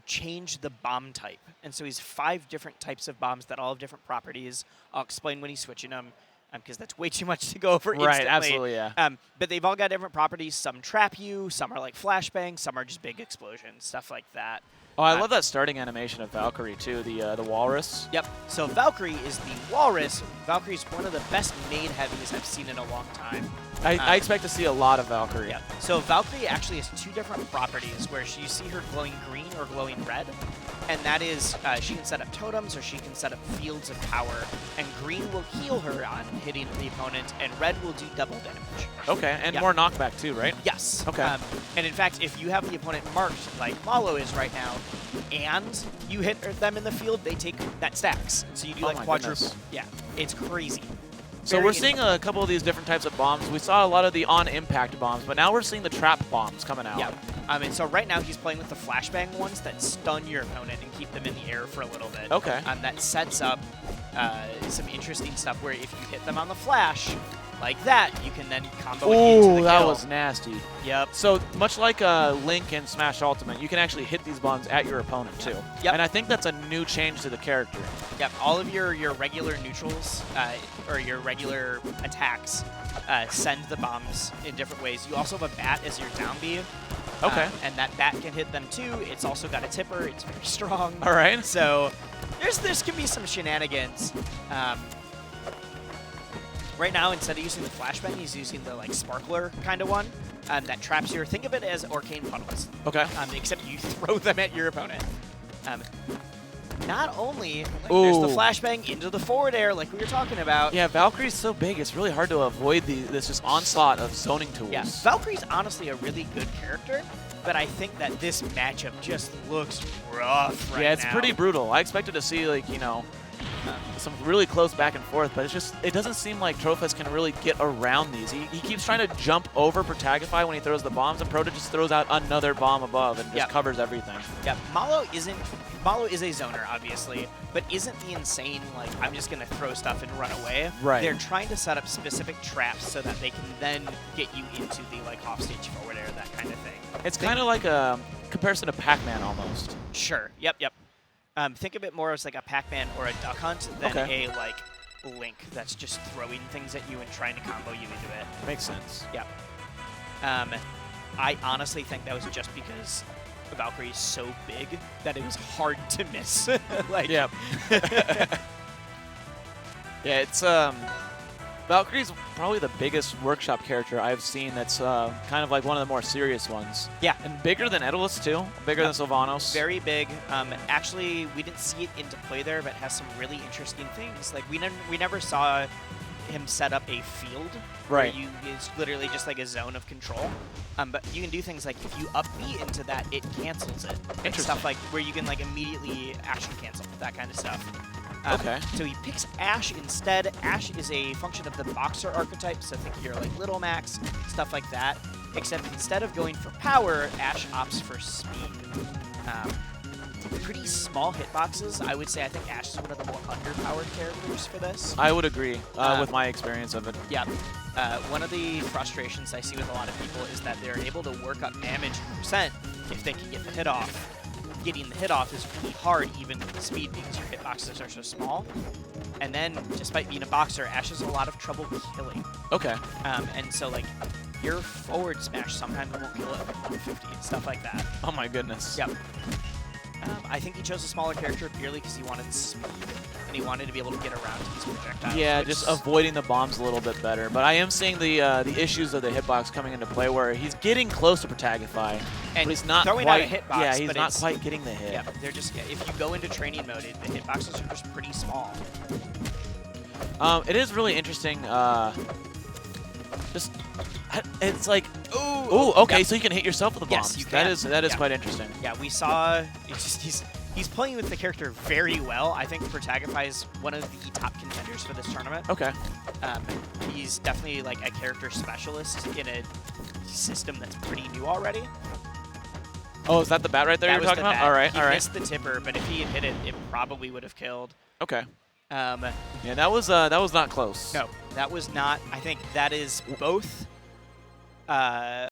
change the bomb type. And so he's 5 different types of bombs that all have different properties. I'll explain when he's switching them, because that's way too much to go over instantly. Right, absolutely, yeah. But they've all got different properties. Some trap you, some are like flashbang, some are just big explosions, stuff like that. Oh, I love that starting animation of Valkyrie, too, the walrus. Yep. So Valkyrie is the walrus. Valkyrie's one of the best made heavies I've seen in a long time. I expect to see a lot of Valkyrie. Yeah. So Valkyrie actually has 2 different properties where you see her glowing green or glowing red. And that is, she can set up totems or she can set up fields of power. And green will heal her on hitting the opponent, and red will do double damage. Okay, and more knockback too, right? Yes. Okay. And in fact, if you have the opponent marked like Mollo is right now, and you hit them in the field, they take that stacks. So you do like quadruple. Goodness. Yeah, it's crazy. So we're seeing a couple of these different types of bombs. We saw a lot of the on-impact bombs, but now we're seeing the trap bombs coming out. Yeah. And so right now he's playing with the flashbang ones that stun your opponent and keep them in the air for a little bit. Okay. That sets up some interesting stuff where if you hit them on the flash, like that, you can then combo it into the kill. That was nasty. Yep. So much like Link in Smash Ultimate, you can actually hit these bombs at your opponent too. Yep. And I think that's a new change to the character. Yep. All of your regular neutrals or your regular attacks send the bombs in different ways. You also have a bat as your down B. Okay. And that bat can hit them too. It's also got a tipper. It's very strong. All right. So there's can be some shenanigans. Right now, instead of using the flashbang, he's using the like sparkler kind of one that traps you. Think of it as arcane puddles. Okay. Except you throw them at your opponent. Not only there's the flashbang into the forward air like we were talking about. Yeah, Valkyrie's so big, it's really hard to avoid this just onslaught of zoning tools. Yeah, Valkyrie's honestly a really good character, but I think that this matchup just looks rough right now. Yeah, it's pretty brutal. I expected to see, like, you know, some really close back and forth, but it doesn't seem like Trofest can really get around these. He keeps trying to jump over Protagify when he throws the bombs, and Prota just throws out another bomb above and just covers everything. Yeah, Mollo is a zoner, obviously, but isn't the insane, like, I'm just going to throw stuff and run away. Right. They're trying to set up specific traps so that they can then get you into the, like, offstage forward air, that kind of thing. It's kind of like a comparison to Pac-Man almost. Sure. Yep. Think of it more as like a Pac-Man or a Duck Hunt than a like Link that's just throwing things at you and trying to combo you into it. Makes sense. Yep. I honestly think that was just because Valkyrie is so big that it was hard to miss. Like, yeah. Yeah, it's Valkyrie's probably the biggest workshop character I've seen that's kind of like one of the more serious ones. Yeah. And bigger than Daedalus, too. Bigger than Sylvanos. Very big. Actually, we didn't see it into play there, but has some really interesting things. Like, we never saw him set up a field. Right. Where it's literally just like a zone of control. But you can do things like if you up B into that, it cancels it. And stuff like where you can like immediately action cancel, that kind of stuff. Okay. So he picks Ashe instead. Ashe is a function of the boxer archetype, so think of your like Little Max, stuff like that. Except instead of going for power, Ashe opts for speed. Pretty small hitboxes. I would say I think Ashe is one of the more underpowered characters for this. I would agree with my experience of it. Yeah. One of the frustrations I see with a lot of people is that they're able to work up damage percent if they can get the hit off. Getting the hit off is really hard even with the speed because your hitboxes are so small. And then, despite being a boxer, Ashe has a lot of trouble killing. Okay. And so, like, your forward smash sometimes won't kill it at 150 and stuff like that. Oh my goodness. Yep. I think he chose a smaller character purely because he wanted speed, and he wanted to be able to get around these projectiles. Yeah, just avoiding the bombs a little bit better. But I am seeing the issues of the hitbox coming into play where he's getting close to Protagify, but he's not throwing quite, out a hitbox. Yeah, he's not quite getting the hit. Yeah, they're just, if you go into training mode, the hitboxes are just pretty small. It is really interesting. Just it's like, ooh, okay, so you can hit yourself with the bombs. Yes, you can. That is quite interesting. Yeah, we saw. It's just he's playing with the character very well. I think Protagify is one of the top contenders for this tournament. Okay. He's definitely like a character specialist in a system that's pretty new already. Oh, is that the bat right there you're talking about? All right, he missed the tipper, but if he had hit it, it probably would have killed. Okay. Yeah, that was not close. No, that was not. I think that is both